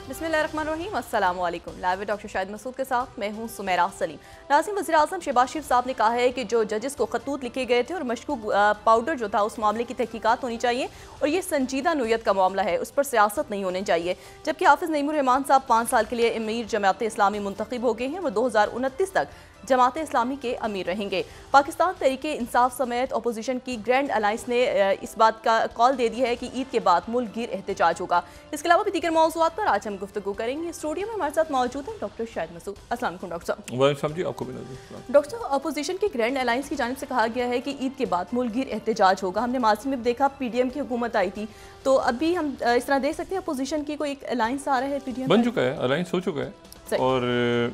बिस्मिल्लाहिर्रहमानिर्रहीम, अस्सलाम वालेकुम। लाइव है डॉक्टर शाहिद मसूद के साथ मैं हूं सुमेरा सलीम। नाज़रीन, वज़ीर आज़म शहबाज शरीफ साहब ने कहा है कि जो जजेस को खतूत लिखे गए थे और मशकूक पाउडर जो था उस मामले की तहकीकात होनी चाहिए और ये संजीदा नोयत का मामला है, उस पर सियासत नहीं होनी चाहिए। जबकि हाफिज़ नईमुर रहमान साहब 5 साल के लिए अमीर जमात इस्लामी मुंतखब हो गए हैं, वो 2029 तक जमात इस्लामी के अमीर रहेंगे। पाकिस्तान तहरीक इंसाफ समेत अपोजिशन की ग्रैंड अलायंस ने इस बात का कॉल दे दी है कि ईद के बाद मुल्क गिर एहतजाज होगा। इसके अलावा भी दीगर मौज़ूआत पर आज हम गुफ्तगू करेंगे। स्टूडियो में हमारे साथ मौजूद है डॉक्टर शाहिद मसूद। अस्सलाम वालेकुम डॉक्टर साहब। जी, आपको भी नज़र। डॉक्टर साहब, अपोजिशन की ग्रैंड अलायंस की जानिब से कहा गया है कि ईद के बाद मुल्क गिर एहतजाज होगा। हमने माजी में देखा PDM की हुकूमत आई थी, तो अभी हम इस तरह देख सकते हैं अपोजिशन की कोई एक अलायंस आ रहा है, PDM बन चुका है, अलायंस हो चुका है। और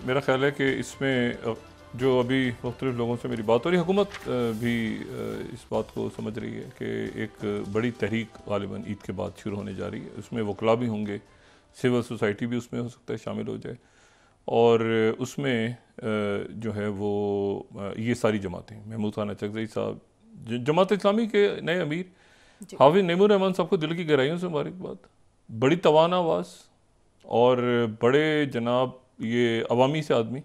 मेरा ख्याल है कि इसमें जो अभी मुख्तलिफ लोगों से मेरी बात हो रही है, हुकूमत भी इस बात को समझ रही है कि एक बड़ी तहरीक गालिबन ईद के बाद शुरू होने जा रही है। उसमें वकला भी होंगे, सिविल सोसाइटी भी उसमें हो सकता है शामिल हो जाए, और उसमें जो है वो ये सारी जमातें, महमूद खान अचकज़ई साहब, जमात इस्लामी के नए अमीर हाफिज़ नईमुर रहमान साहब को दिल की गहराइयों से मुबारकबाद। बड़ी तवाना आवाज़ और बड़े जनाब ये अवामी से आदमी।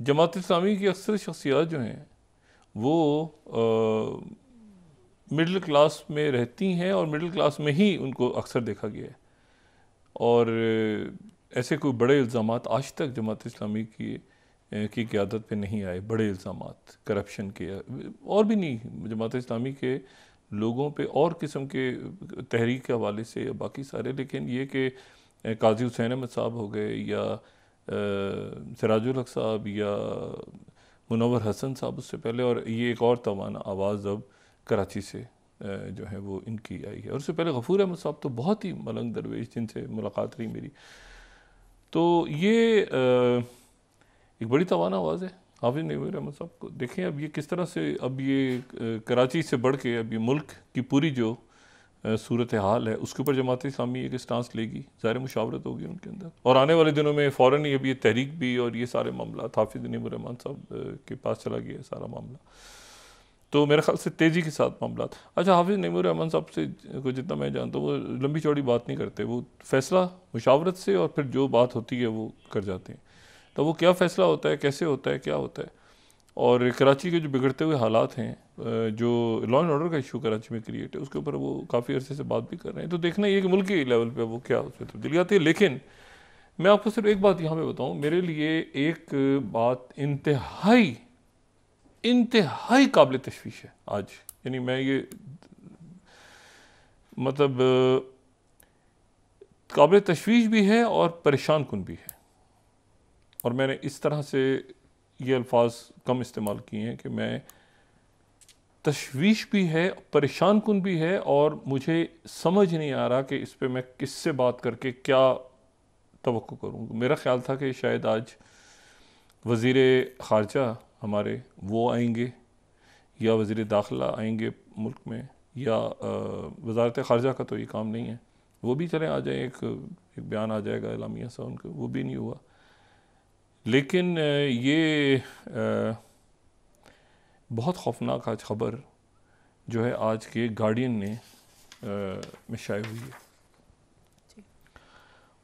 जमात इस्लामी की अक्सर शख्सियात जो हैं वो मिडिल क्लास में रहती हैं और मिडिल क्लास में ही उनको अक्सर देखा गया है, और ऐसे कोई बड़े इल्ज़ामात आज तक जमात इस्लामी की क़यादत पे नहीं आए। बड़े इल्ज़ामात करप्शन के और भी नहीं, जमात इस्लामी के लोगों पे और किस्म के तहरीक के हवाले से या बाकी सारे, लेकिन ये कि काजी हुसैन अहमद साहब हो गए या सिराजुल हक साहब या मुनव्वर हसन साहब उससे पहले, और ये एक और तवाना आवाज़ अब कराची से जो है वो इनकी आई है। और उससे पहले गफूर अहमद साहब तो बहुत ही मलंग दरवेश, जिनसे मुलाकात रही मेरी, तो ये एक बड़ी तवाना आवाज़ है हाफिज़ नईमुर रहमान साहब को। देखें अब ये किस तरह से, अब ये कराची से बढ़ के अब ये मुल्क की पूरी जो सूरत हाल है उसके ऊपर जमात इस्लामी एक स्टांस लेगी, ज़ाहिर मुशावरत होगी उनके अंदर, और आने वाले दिनों में फ़ौरन ही अब ये तहरीक भी और ये सारे मामला हाफिज़ नईमुर रहमान साहब के पास चला गया है सारा मामला, तो मेरे ख्याल से तेज़ी के साथ मामला। अच्छा, हाफिज़ नईमुर रहमान साहब से को जितना मैं जानता हूँ, वो लंबी चौड़ी बात नहीं करते, वो फ़ैसला मुशावरत से और फिर जो बात होती है वो कर जाते हैं। तो वो क्या फ़ैसला होता है, कैसे होता है, क्या होता है, और कराची के जो बिगड़ते हुए हालात हैं, जो लॉ एंड ऑर्डर का इशू कराची में क्रिएट है, उसके ऊपर वो काफ़ी अरसे से बात भी कर रहे हैं। तो देखना ये कि मुल्की लेवल पे वो क्या उसमें तब्दीली आती है। लेकिन मैं आपको सिर्फ एक बात यहाँ पे बताऊँ, मेरे लिए एक बात इंतहाई काबिल तशवीश है आज, यानी मैं ये मतलब काबिल तशवीश भी है और परेशान कुन भी है, और मैंने इस तरह से ये अल्फाज कम इस्तेमाल किए हैं कि मैं तशवीश भी है, परेशान कुन भी है, और मुझे समझ नहीं आ रहा कि इस पे मैं किससे बात करके क्या तवक्को करूँ। मेरा ख्याल था कि शायद आज वज़ीर ख़ारजा हमारे वो आएंगे या वज़ीर दाखिला आएंगे मुल्क में, या वज़ारत ख़ारजा का तो ये काम नहीं है, वो भी चले आ जाए, एक बयान आ जाएगा एलामिया सा उनका, वो भी नहीं हुआ। लेकिन ये बहुत खौफनाक आज ख़बर जो है आज के गार्डियन ने में शाये हुई है,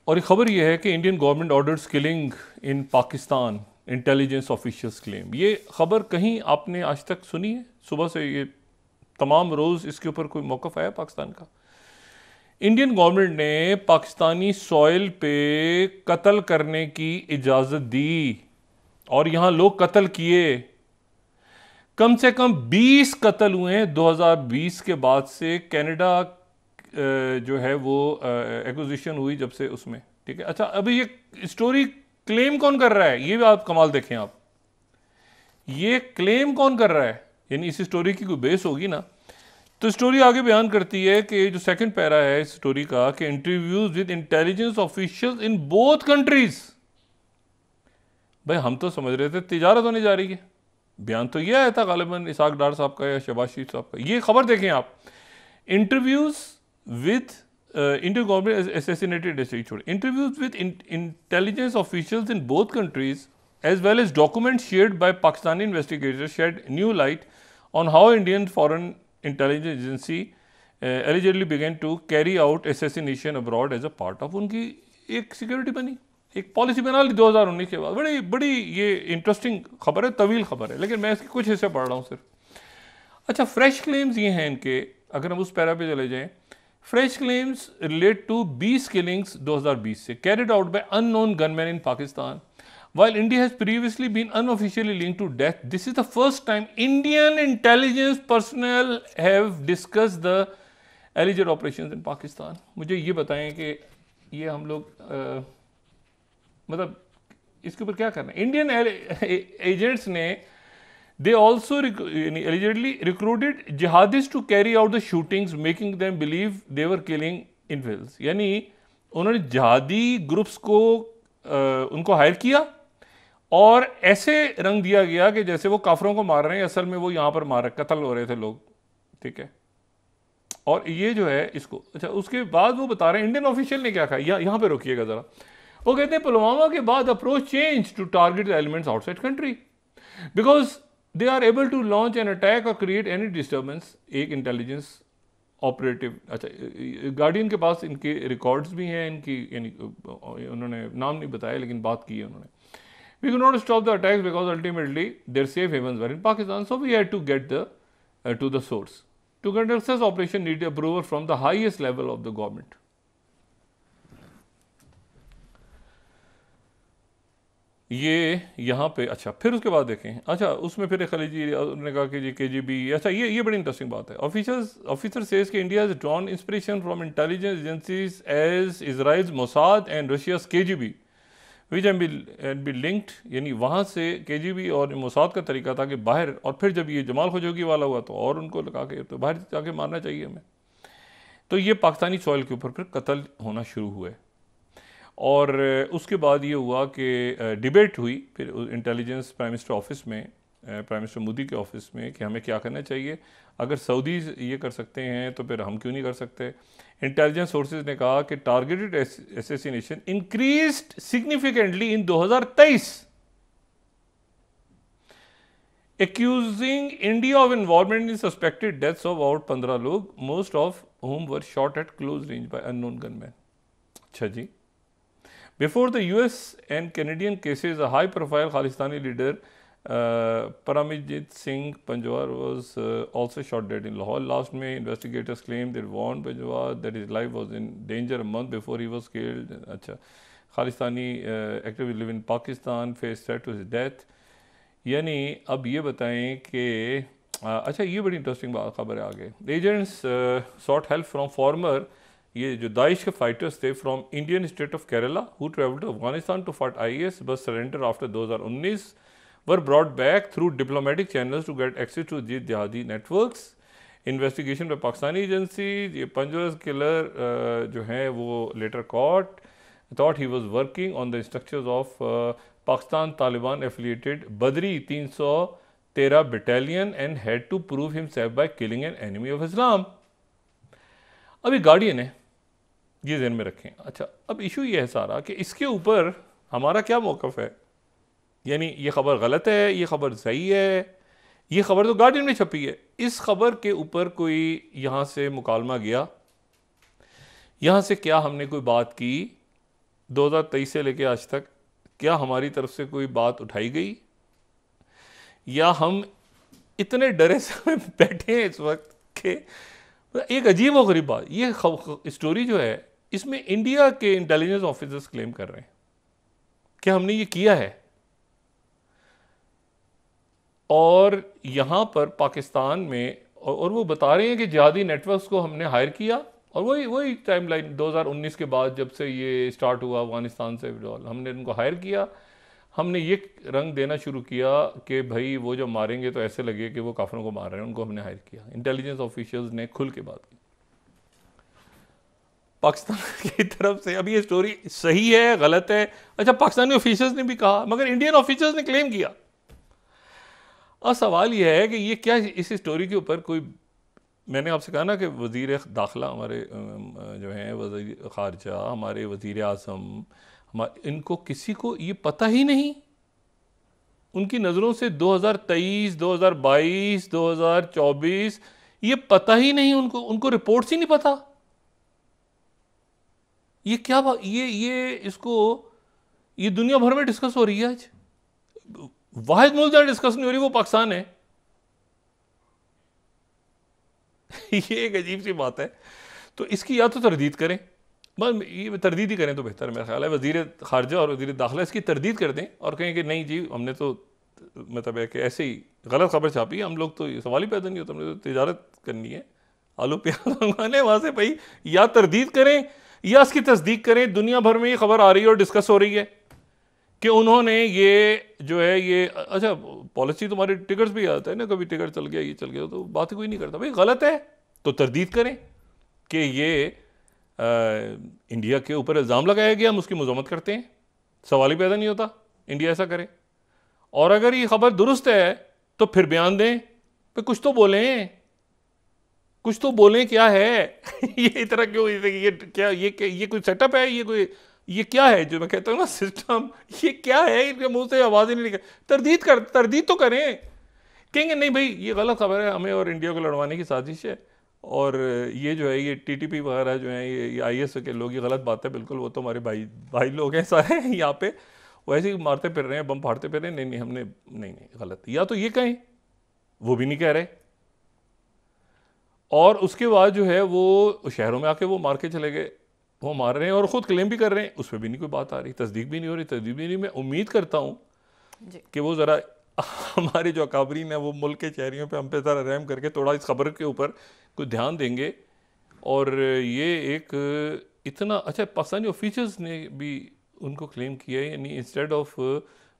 और ये ख़बर ये है कि इंडियन गवर्नमेंट ऑर्डर्स किलिंग इन पाकिस्तान, इंटेलिजेंस ऑफिशियल्स क्लेम। ये ख़बर कहीं आपने आज तक सुनी है? सुबह से ये तमाम रोज़ इसके ऊपर कोई मौक़िफ़ आया पाकिस्तान का? इंडियन गवर्नमेंट ने पाकिस्तानी सॉइल पे कत्ल करने की इजाज़त दी, और यहाँ लोग कत्ल किए। कम से कम 20 कत्ल हुए हैं 2020 के बाद से, कनाडा जो है वो एक्विजिशन हुई जब से उसमें, ठीक है। अच्छा, अभी ये स्टोरी क्लेम कौन कर रहा है, ये भी आप कमाल देखें आप, ये क्लेम कौन कर रहा है, यानी इस स्टोरी की कोई बेस होगी ना। तो स्टोरी आगे बयान करती है कि जो सेकंड पैरा है इस स्टोरी का, कि interviews with intelligence officials in both countries. भाई हम तो समझ रहे थे तिजारत होने जा रही है, बयान तो ये आया था गालिबन इसाक डार साहब का या शहबाज शरीफ साहब का। ये खबर देखें आप, interviews with Indian government assassinated, interviews with intelligence officials in both countries as well as documents shared by Pakistani investigators shed new light on how Indian Foreign Intelligence Agency allegedly began to carry out assassination abroad as a part of उनकी एक security बनी, एक policy बना ली 2019 के बाद। बड़ी बड़ी ये इंटरेस्टिंग खबर है, तवील खबर है, लेकिन मैं इसके कुछ हिस्से पढ़ रहा हूँ सिर्फ। अच्छा, फ्रेश क्लेम्स ये हैं इनके, अगर हम उस पैरा पे चले जाएं, fresh claims relate to 20 killings 2020 से carried out by unknown gunman in Pakistan. While India has previously been unofficially linked to death, this is the first time Indian intelligence personnel have discussed the alleged operations in Pakistan. मुझे ये बताएं कि ये हम लोग मतलब इसके ऊपर क्या करना है? इंडियन एजेंट्स ने they also allegedly recruited jihadists to carry out the shootings, making them believe they were killing infidels. यानी उन्होंने जिहादी ग्रुप्स को उनको हायर किया और ऐसे रंग दिया गया कि जैसे वो काफरों को मार रहे हैं, असल में वो यहाँ पर मार कत्ल हो रहे थे लोग, ठीक है। और ये जो है इसको, अच्छा उसके बाद वो बता रहे हैं इंडियन ऑफिशियल ने क्या कहा, यहाँ पे रोकिएगा जरा। वो कहते हैं पुलवामा के बाद approach change to target the elements outside country because they are able to launch an attack और क्रिएट एनी डिस्टर्बेंस। एक इंटेलिजेंस ऑपरेटिव, अच्छा गार्डियन के पास इनके रिकॉर्ड्स भी हैं इनकी, यानी उन्होंने नाम नहीं बताया लेकिन बात की है उन्होंने। We could not stop the attacks because ultimately their safe havens were in Pakistan, so we had to get to the source. To conduct such operation needed approval from the highest level of the government. ये यहाँ पे, अच्छा फिर उसके बाद देखें, अच्छा उसमें फिर खलीजी उन्होंने कहा कि जी KGB, अच्छा ये बड़ी इंटरेस्टिंग बात है। ऑफिसर सेज कि India has drawn inspiration from intelligence agencies as Israel's Mossad and Russia's KGB which and be linked, यानी वहाँ से KGB और मोसाद का तरीका था कि बाहर, और फिर जब ये जमाल खशोगी वाला हुआ तो और उनको लगा के तो बाहर जाके मारना चाहिए हमें। तो ये पाकिस्तानी सॉइल के ऊपर फिर कत्ल होना शुरू हुए और उसके बाद ये हुआ कि डिबेट हुई फिर इंटेलिजेंस प्राइम मिनिस्टर ऑफिस में, प्राइम मिनिस्टर मोदी के ऑफिस में कि हमें क्या करना चाहिए। अगर सऊदीज़ ये कर सकते हैं तो फिर हम क्यों नहीं कर सकते। इंटेलिजेंस सोर्सेज ने कहा कि targeted assassination increased significantly in 2023, accusing India of involvement in suspected deaths of about 15 लोग, most of whom were shot at close range by unknown gunmen. अच्छा जी। Before the US and Canadian cases, a high-profile Khalistani leader, Paramjit Singh Panjwar, was also shot dead in Lahore. Last May, investigators claimed they warned Panjwar that his life was in danger a month before he was killed. अच्छा, Khalistani activist live in Pakistan, faced threat to his death. यानी अब ये बताएं कि अच्छा ये बड़ी interesting बात खबर है आगे। Agents sought help from former, ये जो दाइश के फाइटर्स थे from Indian state of Kerala who travel to Afghanistan to fight IS but surrender after 2019 were brought back through diplomatic channels to get access to the jihadi networks. Investigation by Pakistani agency, ये पंजवाज killer जो हैं वो later caught thought he was working on the instructions of Pakistan Taliban affiliated Badri 313 battalion and had to prove himself by killing an enemy of Islam. अभी Guardian है, ये ध्यान में रखें। अच्छा अब इशू ये है सारा कि इसके ऊपर हमारा क्या मौक़िफ़ है, यानी ये खबर गलत है, ये खबर सही है, ये खबर तो गार्डियन में छपी है, इस खबर के ऊपर कोई यहाँ से मुकालमा गया, यहाँ से क्या हमने कोई बात की 2023 से लेके आज तक, क्या हमारी तरफ से कोई बात उठाई गई, या हम इतने डरे से बैठे हैं इस वक्त के। एक अजीब और गरीब बात, ये स्टोरी जो है इसमें इंडिया के इंटेलिजेंस ऑफिसर्स क्लेम कर रहे हैं कि हमने ये किया है, और यहाँ पर पाकिस्तान में और वो बता रहे हैं कि जिहादी नेटवर्क्स को हमने हायर किया, और वही टाइमलाइन 2019 के बाद जब से ये स्टार्ट हुआ अफगानिस्तान से विड्रॉल, हमने उनको हायर किया, हमने ये रंग देना शुरू किया कि भाई वो जब मारेंगे तो ऐसे लगे कि वो काफिरों को मार रहे हैं, उनको हमने हायर किया। इंटेलिजेंस ऑफिशियल्स ने खुल के बात की पाकिस्तान की तरफ से। अभी ये स्टोरी सही है गलत है, अच्छा पाकिस्तानी ऑफिशियल्स ने भी कहा, मगर इंडियन ऑफिशियल्स ने क्लेम किया। और सवाल ये है कि ये क्या इस स्टोरी के ऊपर कोई, मैंने आपसे कहा ना कि वज़ीर दाखिला हमारे जो हैं, वज़ीर ख़ारजा, हमारे वज़ीर आज़म, इनको किसी को ये पता ही नहीं, उनकी नज़रों से 2023, 2022, 2024 ये पता ही नहीं, उनको रिपोर्ट्स ही नहीं पता। ये क्या ये इसको ये दुनिया भर में डिस्कस हो रही है आज। वाहिद मुल्क जहां डिस्कस नहीं हो रही वो पाकिस्तान है। ये एक अजीब सी बात है। तो इसकी या तो तरदीद करें, बस ये तरदीद ही करें तो बेहतर है मेरा ख्याल है। वज़ीर ख़ारजा और वज़ीर दाखिला इसकी तरदीद कर दें और कहें कि नहीं जी, हमने तो मतलब है कि ऐसे ही गलत खबर छापी है, हम लोग तो ये सवाल ही पैदा नहीं होता, हमने तो तिजारत करनी है, आलू प्याज मंगवाने वहाँ से भाई। या तरदीद करें या इसकी तस्दीक करें। दुनिया भर में ये खबर आ रही है और डिस्कस हो रही है कि उन्होंने ये जो है ये अच्छा पॉलिसी, तुम्हारी टिकट्स भी आता है ना, कभी टिकट चल गया, ये चल गया, तो बात कोई नहीं करता भाई, गलत है तो तरदीद करें कि ये इंडिया के ऊपर इल्ज़ाम लगाया गया, हम उसकी मज़म्मत करते हैं, सवाल ही पैदा नहीं होता इंडिया ऐसा करे। और अगर ये खबर दुरुस्त है तो फिर बयान दें, फिर कुछ तो बोलें, कुछ तो बोलें क्या है। ये इतना क्यों, ये क्या, ये कोई सेटअप है, ये क्या है जो मैं कहता हूँ ना सिस्टम, ये क्या है, इनके मुंह से आवाज़ ही नहीं निकल। तरदीद तो करें। कहेंगे नहीं भाई ये गलत खबर है, हमें और इंडिया को लड़वाने की साजिश है, और ये जो है ये टीटीपी वगैरह जो है ये आईएस के लोग, ये गलत बात है बिल्कुल, वो तो हमारे भाई लोग हैं सारे यहाँ पे, वो ऐसे ही मारते फिर रहे हैं, बम फाड़ते फिर रहे हैं। नहीं हमने नहीं गलत। या तो ये कहें, वो भी नहीं कह रहे, और उसके बाद जो है वो शहरों में आके वो मार के चले गए, वो मार रहे हैं और ख़ुद क्लेम भी कर रहे हैं, उस पर भी नहीं कोई बात आ रही, तस्दीक भी नहीं हो रही, तस्दीक भी नहीं। मैं उम्मीद करता हूँ कि वो ज़रा हमारे जो अकाबरीन है वो मुल्क के चेहरियों पे हम पे ज़रा रहम करके थोड़ा इस खबर के ऊपर कुछ ध्यान देंगे। और ये एक इतना अच्छा पाकिस्तानी ऑफिशियल्स ने भी उनको क्लेम किया है, यानी इंस्टेड ऑफ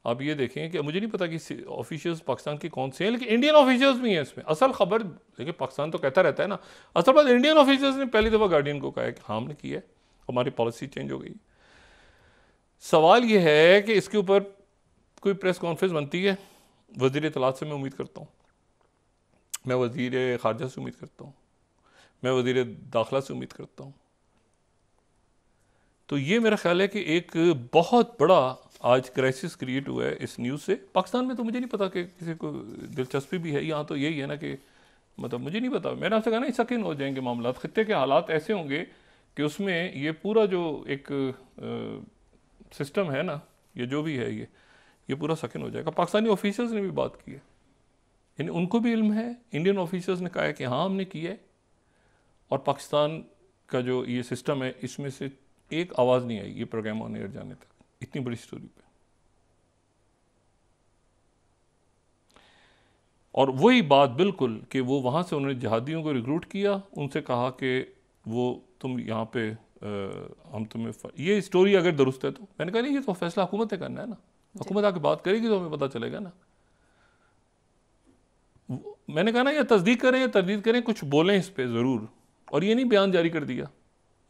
आप ये देखें कि मुझे नहीं पता कि ऑफिशियल्स पाकिस्तान के कौन से हैं, लेकिन इंडियन ऑफिशियल्स भी हैं इसमें। असल खबर देखिए पाकिस्तान तो कहता रहता है ना, असल बात इंडियन ऑफिशियल्स ने पहली दफ़ा गार्डियन को कहा है कि हाँ हमने किया है, हमारी पॉलिसी चेंज हो गई। सवाल ये है कि इसके ऊपर कोई प्रेस कॉन्फ्रेंस बनती है, वज़ीर इत्तलात से मैं उम्मीद करता हूँ, मैं वज़ीर ख़ारजा से उम्मीद करता हूँ, मैं वज़ीर दाखिला से उम्मीद करता हूँ। तो ये मेरा ख्याल है कि एक बहुत बड़ा आज क्राइसिस क्रिएट हुआ है इस न्यूज़ से। पाकिस्तान में तो मुझे नहीं पता कि किसी को दिलचस्पी भी है, यहाँ तो यही है ना कि मतलब मुझे नहीं पता, मैंने आपसे कहा ना सकिन हो जाएंगे मामला, खत्ते के हालात ऐसे होंगे कि उसमें ये पूरा जो एक सिस्टम है ना, ये जो भी है ये पूरा सकिन हो जाएगा। पाकिस्तानी ऑफिसर्स ने भी बात की है, यानी उनको भी इल्म है, इंडियन ऑफिसर्स ने कहा है कि हाँ हमने किया है, और पाकिस्तान का जो ये सिस्टम है इसमें से एक आवाज़ नहीं आई ये प्रोग्राम ऑन एयर जाने तक, इतनी बड़ी स्टोरी पे। और वही बात बिल्कुल कि वो वहाँ से उन्होंने जहादियों को रिक्रूट किया, उनसे कहा कि वो तुम यहाँ पे हम तुम्हें ये स्टोरी अगर दुरुस्त है तो, मैंने कहा नहीं ये तो फैसला हुकूमत ने करना है ना, हुकूमत आके बात करेगी तो हमें पता चलेगा ना। मैंने कहा ना या तस्दीक करें या तरदीद करें, कुछ बोलें इस पर ज़रूर, और ये नहीं बयान जारी कर दिया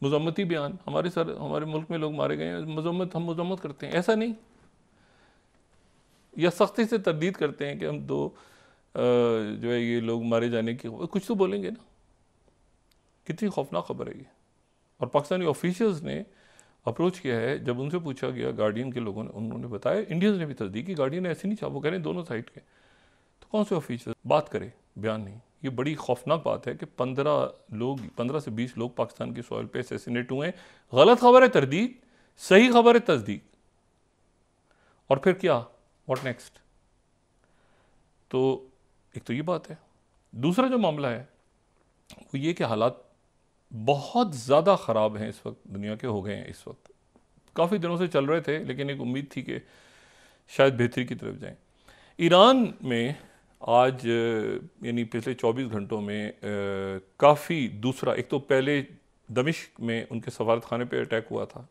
मजम्मती बयान, हमारे मुल्क में लोग मारे गए हैं, हम मजम्मत करते हैं, ऐसा नहीं, या सख्ती से तरदीद करते हैं कि हम जो है ये लोग मारे जाने की, कुछ तो बोलेंगे ना। कितनी खौफनाक खबर है ये। और पाकिस्तानी ऑफिशियल्स ने अप्रोच किया है, जब उनसे पूछा गया गार्डियन के लोगों ने, उन्होंने बताया, इंडियंस ने भी तस्दीक की, गार्डियन ने ऐसे नहीं छापा, कह रहे हैं दोनों साइड के, तो कौन से ऑफिशियल बात करे, बयान नहीं। ये बड़ी खौफनाक बात है कि 15 से 20 लोग पाकिस्तान की सॉइल पे असैसिनेट हुए हैं। गलत खबर है तरदीद, सही खबर है तस्दीक, और फिर क्या, व्हाट नेक्स्ट। तो एक तो ये बात है। दूसरा जो मामला है वो ये कि हालात बहुत ज़्यादा ख़राब हैं इस वक्त, दुनिया के हो गए हैं इस वक्त, काफ़ी दिनों से चल रहे थे, लेकिन एक उम्मीद थी कि शायद बेहतरी की तरफ जाएं। ईरान में आज यानी पिछले 24 घंटों में काफ़ी दूसरा, एक तो पहले दमिश्क में उनके सफारत खाने पे अटैक हुआ था,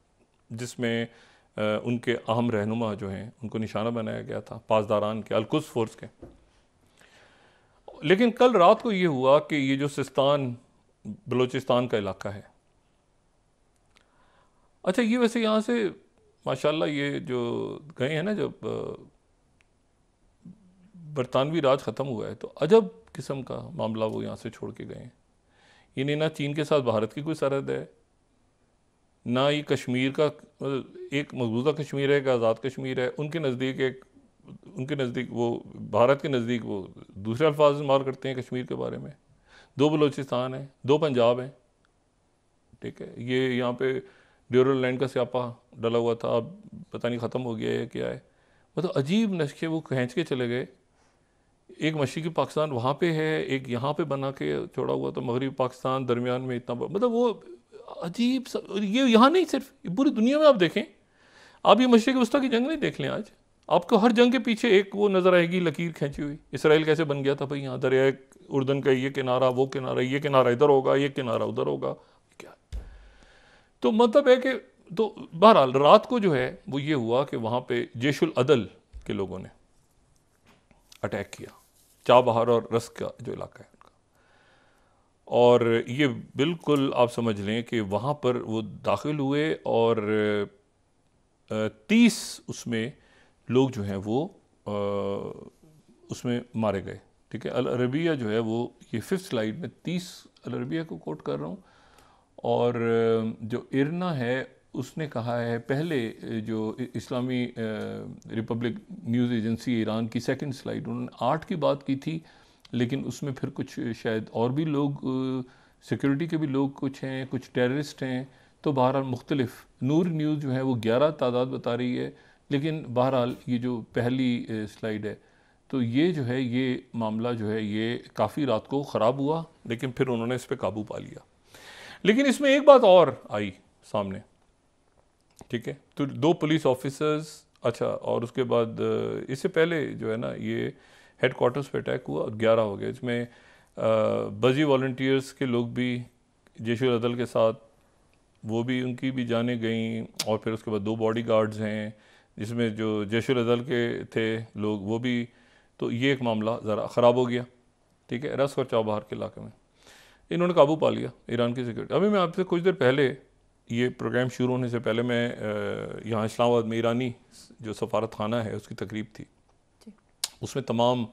जिसमें उनके अहम रहनुमा जो हैं उनको निशाना बनाया गया था, पासदारान के, अल-कुद्स फोर्स के। लेकिन कल रात को ये हुआ कि ये जो सिस्तान बलूचिस्तान का इलाका है, अच्छा ये वैसे यहाँ से माशाल्लाह ये जो गए हैं ना, जब बरतानवी राज ख़त्म हुआ है, तो अजब किस्म का मामला वो यहाँ से छोड़ के गए हैं। यानी ना चीन के साथ भारत की कोई सरहद है, ना ये कश्मीर का एक मकबूजा कश्मीर है, एक आज़ाद कश्मीर है, उनके नज़दीक वो भारत के नज़दीक वो दूसरे अल्फाज इस्तेमाल करते हैं कश्मीर के बारे में। 2 बलूचिस्तान हैं, 2 पंजाब हैं, ठीक है, ये यहाँ पे ड्यूरल लैंड का स्यापा डला हुआ था, अब पता नहीं ख़त्म हो गया है क्या है। मतलब अजीब नक्शे वो खींच के चले गए। एक मशरक़ी पाकिस्तान वहाँ पे है, एक यहाँ पे बना के छोड़ा हुआ था मगरबी पाकिस्तान, दरमियान में इतना मतलब वो अजीब सा। ये यहाँ नहीं, सिर्फ पूरी दुनिया में आप देखें, आप ये मशरिक़ वस्ता की जंग नहीं देख लें, आज आपको हर जंग के पीछे एक वो नज़र आएगी लकीर खींची हुई। इसराइल कैसे बन गया था भाई, यहाँ दरिया उर्दन का ये किनारा, वो किनारा, ये किनारा इधर होगा, ये किनारा उधर होगा, क्या। तो मतलब है कि तो बहरहाल रात को जो है वो ये हुआ कि वहाँ पे जैशुल अदल के लोगों ने अटैक किया, चाबहार और रस्क का जो इलाका है उनका। और ये बिल्कुल आप समझ लें कि वहाँ पर वो दाखिल हुए और 30 उसमें लोग जो हैं वो उसमें मारे गए। ठीक है, अल अरबिया जो है वो ये 5th स्लाइड में 30 अल अरबिया को कोट कर रहा हूँ। और जो इरना है उसने कहा है, पहले जो इस्लामी रिपब्लिक न्यूज़ एजेंसी ईरान की 2nd स्लाइड, उन्होंने 8 की बात की थी, लेकिन उसमें फिर कुछ शायद और भी लोग सिक्योरिटी के भी लोग कुछ हैं, कुछ टेररिस्ट हैं, तो बहरहाल मुख्तलिफ। नूर न्यूज़ जो है वो 11 तादाद बता रही है, लेकिन बहरहाल ये जो पहली स्लाइड है, तो ये जो है ये मामला जो है ये काफ़ी रात को ख़राब हुआ, लेकिन फिर उन्होंने इस पर काबू पा लिया। लेकिन इसमें एक बात और आई सामने, ठीक है, तो 2 पुलिस ऑफिसर्स, अच्छा, और उसके बाद इससे पहले जो है ना ये हेडक्वार्टर्स पे अटैक हुआ और 11 हो गए। इसमें बजी वॉल्टियर्स के लोग भी जैशुल अदल के साथ, वो भी उनकी भी जानें गई। और फिर उसके बाद 2 बॉडी गार्ड्स हैं जिसमें जो जैशुल अदल के थे लोग वो भी। तो ये एक मामला ज़रा ख़राब हो गया, ठीक है, रस्क और चाबहार के इलाके में इन्होंने काबू पा लिया ईरान की सिक्योरिटी। अभी मैं आपसे कुछ देर पहले, ये प्रोग्राम शुरू होने से पहले, मैं यहाँ इस्लामाबाद में ईरानी जो सफारत खाना है उसकी तकरीब थी, उसमें तमाम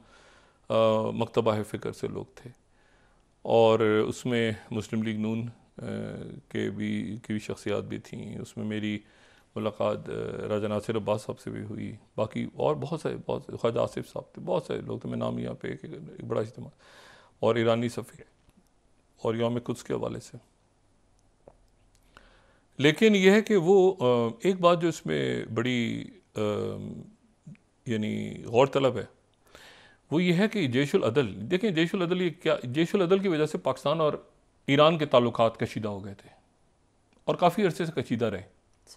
मकतबा फ़िक्र से लोग थे, और उसमें मुस्लिम लीग नून की भी शख्सियात भी थी। उसमें मेरी मुलाकात राजा नासिर अब्बास साहब से भी हुई, बाकी और बहुत सारे ख्वाजा आसिफ साहब थे, बहुत सारे लोग थे। मैं नाम यहाँ पे एक बड़ा इज्तिमा, और ईरानी सफ़ीर, और यौम कुद्स के हवाले से। लेकिन यह है कि वो एक बात जो इसमें बड़ी यानी गौर तलब है, वो ये है कि जैशुल अदल, देखें जैशुल अदल ये क्या, जैशुल अदल की वजह से पाकिस्तान और ईरान के ताल्लुकात कशीदा हो गए थे, और काफ़ी अरसे से कशीदा रहे,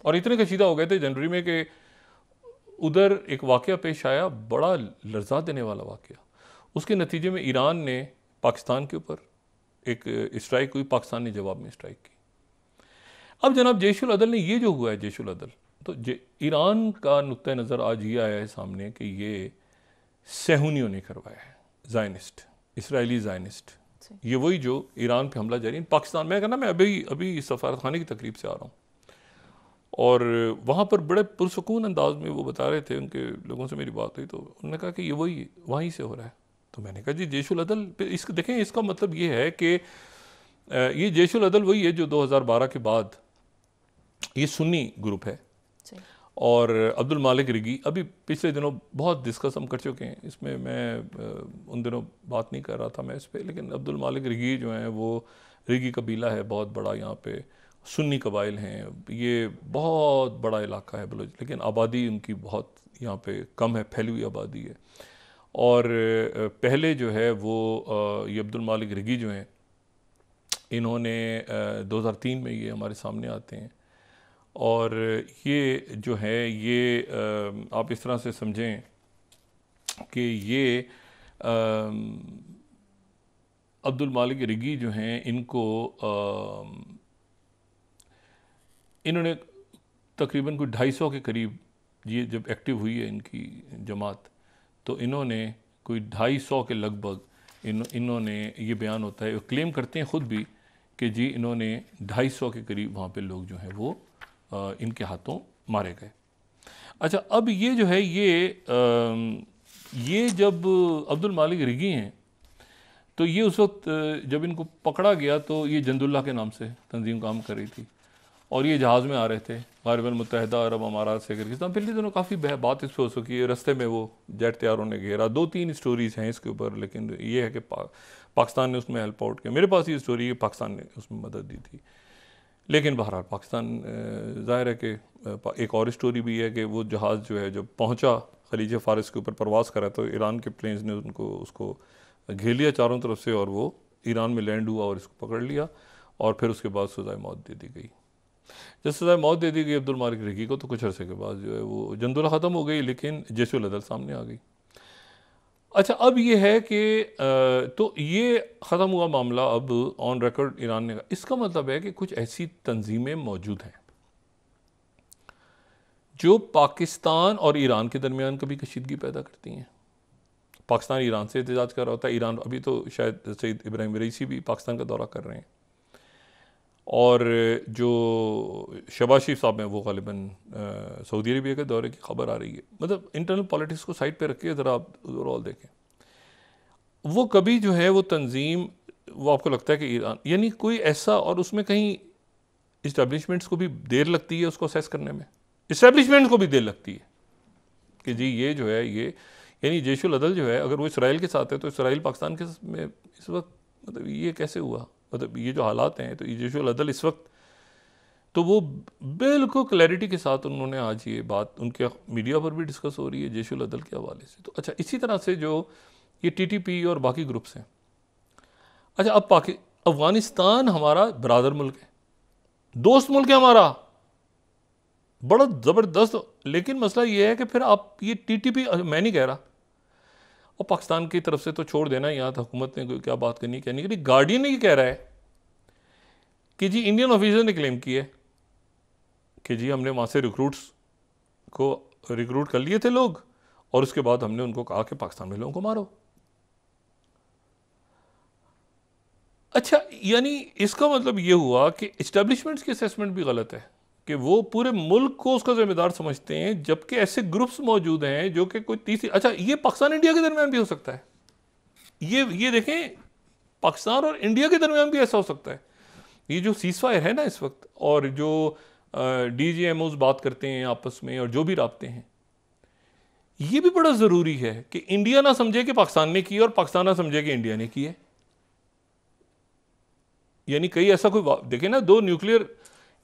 और इतने कशीदा हो गए थे जनवरी में कि उधर एक वाक़या पेश आया, बड़ा लर्जा देने वाला वाक़या। उसके नतीजे में ईरान ने पाकिस्तान के ऊपर एक स्ट्राइक हुई, पाकिस्तान ने जवाब में स्ट्राइक की। अब जनाब जैशुल अदल ने ये जो हुआ है जैशुल अदल, तो ईरान का नुक्ता नज़र आज ये आया है सामने कि ये सहूनियों ने करवाया है, ज़ायनिस्ट, इसराइली ज़ायनिस्ट, ये वही जो ईरान पे हमला जारी पाकिस्तान में करना। मैं अभी सफारतखाने की तकरीब से आ रहा हूँ, और वहाँ पर बड़े पुरसकून अंदाज में वो बता रहे थे, उनके लोगों से मेरी बात हुई तो उन्होंने कहा कि ये वही वहीं से हो रहा है। तो मैंने कहा जी जैशुल अदल, इसको देखें, इसका मतलब ये है कि ये जैशुल अदल वही है जो 2012 के बाद ये सुन्नी ग्रुप है, और अब्दुल मालिक रिगी अभी पिछले दिनों बहुत डिस्कस हम कर चुके हैं इसमें, मैं उन दिनों बात नहीं कर रहा था मैं इस पर, लेकिन अब्दुल मालिक रिगी जो हैं वो रिगी कबीला है बहुत बड़ा, यहाँ पे सुन्नी कबाइल हैं, ये बहुत बड़ा इलाका है बलोच, लेकिन आबादी उनकी बहुत यहाँ पे कम है, फैली हुई आबादी है। और पहले जो है वो ये अब्दुल मालिक रिगी जो हैं, इन्होंने 2003 में ये हमारे सामने आते हैं, और ये जो है ये आप इस तरह से समझें कि ये अब्दुल मालिक रिगी जो हैं इनको इन्होंने तकरीबन कोई 250 के करीब, ये जब एक्टिव हुई है इनकी जमात, तो इन्होंने कोई 250 के लगभग इन्होंने ये बयान होता है, क्लेम करते हैं ख़ुद भी कि जी इन्होंने 250 के करीब वहाँ पे लोग जो हैं वो इनके हाथों मारे गए। अच्छा, अब ये जो है ये जब अब्दुल मालिक रिगी हैं, तो ये उस वक्त जब इनको पकड़ा गया तो ये जंदुल्ला के नाम से तंजीम काम कर रही थी, और ये जहाज़ में आ रहे थे गालिबन मुत्तहिदा अरब अमारात से किर्गिस्तान। पिछले दिनों काफ़ी बात इस पर हो सकी है, रस्ते में वो जेट तैयारों ने घेरा, 2-3 स्टोरीज़ हैं इसके ऊपर, लेकिन ये है कि पाकिस्तान ने उसमें हेल्प आउट किया। मेरे पास ये स्टोरी है, पाकिस्तान ने उसमें मदद दी थी। लेकिन बहरहाल पाकिस्तान ज़ाहिर है कि एक और स्टोरी भी है कि वो जहाज़ जो है जब पहुंचा खलीज फ़ारिस के ऊपर परवास करा तो ईरान के प्लेन्स ने उसको घेर लिया चारों तरफ से और वो ईरान में लैंड हुआ और इसको पकड़ लिया और फिर उसके बाद सज़ाए मौत दे दी गई। जब सज़ाए मौत दे दी गई अब्दुल मालिक रिकी को तो कुछ अरसे के बाद जो है वो जंदुला ख़त्म हो गई, लेकिन जैशुल अदल सामने आ गई। अच्छा, अब ये है कि तो ये ख़त्म हुआ मामला, अब ऑन रिकॉर्ड ईरान ने, इसका मतलब है कि कुछ ऐसी तंजीमें मौजूद हैं जो पाकिस्तान और ईरान के दरमियान कभी कशीदगी पैदा करती हैं। पाकिस्तान ईरान से एहतजाज कर रहा होता है, ईरान अभी तो शायद सईद इब्राहिम रईसी भी पाकिस्तान का दौरा कर रहे हैं, और जो शहबाज शरीफ साहब हैं वो ग़ालिबन सऊदी अरबिया के दौरे की खबर आ रही है। मतलब इंटरनल पॉलिटिक्स को साइड पे रखिए, ज़रा आप ओवरऑल देखें, वो कभी जो है वो तंजीम, वो आपको लगता है कि ईरान यानी कोई ऐसा, और उसमें कहीं इस्टेब्लिशमेंट्स को भी देर लगती है उसको असेस करने में, इस्टेब्लिशमेंट्स को भी देर लगती है कि जी ये जो है ये, यानी जैशुल अदल जो है अगर वो इसराइल के साथ है तो इसराइल पाकिस्तान के में इस वक्त, मतलब ये कैसे हुआ, मतलब ये जो हालात हैं, तो ये जैशुल अदल इस वक्त, तो वो बिल्कुल क्लैरिटी के साथ उन्होंने आज ये बात उनके मीडिया पर भी डिस्कस हो रही है जैशुल अदल के हवाले से। तो अच्छा, इसी तरह से जो ये टीटीपी और बाकी ग्रुप्स हैं, अच्छा अब अफगानिस्तान हमारा बरादर मुल्क है, दोस्त मुल्क है हमारा, बड़ा ज़बरदस्त, लेकिन मसला ये है कि फिर आप ये टीटीपी, मैं नहीं कह रहा, और पाकिस्तान की तरफ से तो छोड़ देना, यहाँ तो हुकूमत ने क्या बात करनी क्या नहीं करनी। गार्डियन ये कह रहा है कि जी इंडियन ऑफिसर ने क्लेम किया कि जी हमने वहाँ से रिक्रूट कर लिए थे लोग, और उसके बाद हमने उनको कहा कि पाकिस्तान में लोगों को मारो। अच्छा, यानी इसका मतलब ये हुआ कि इस्टेब्लिशमेंट्स की असेसमेंट भी गलत है कि वो पूरे मुल्क को उसका जिम्मेदार समझते हैं, जबकि ऐसे ग्रुप्स मौजूद हैं जो कि कोई तीसरी, अच्छा ये पाकिस्तान इंडिया के दरमियान भी हो सकता है, ये देखें, पाकिस्तान और इंडिया के दरमियान भी ऐसा हो सकता है। ये जो सीज़फायर है ना इस वक्त, और जो DGMOs बात करते हैं आपस में, और जो भी राब्ते हैं, ये भी बड़ा ज़रूरी है कि इंडिया ना समझे कि पाकिस्तान ने की और पाकिस्तान ना समझे कि इंडिया ने की है। यानी कहीं ऐसा कोई देखे ना, दो न्यूक्लियर,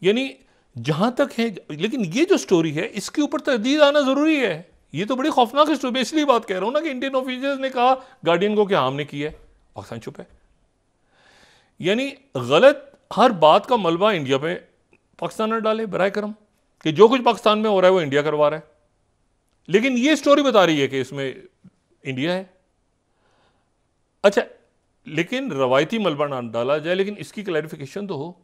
यानी जहां तक है, लेकिन ये जो स्टोरी है इसके ऊपर तहदीद आना जरूरी है। ये तो बड़ी खौफनाक स्टोरी, इसलिए बात कह रहा हूं ना कि इंडियन ऑफिसर्स ने कहा गार्डियन को कि हमने की है, पाकिस्तान चुप है। यानी गलत हर बात का मलबा इंडिया पे पाकिस्तान ने डाले बराए करम कि जो कुछ पाकिस्तान में हो रहा है वो इंडिया करवा रहा है, लेकिन ये स्टोरी बता रही है कि इसमें इंडिया है। अच्छा, लेकिन रवायती मलबा ना डाला जाए, लेकिन इसकी क्लैरिफिकेशन तो हो,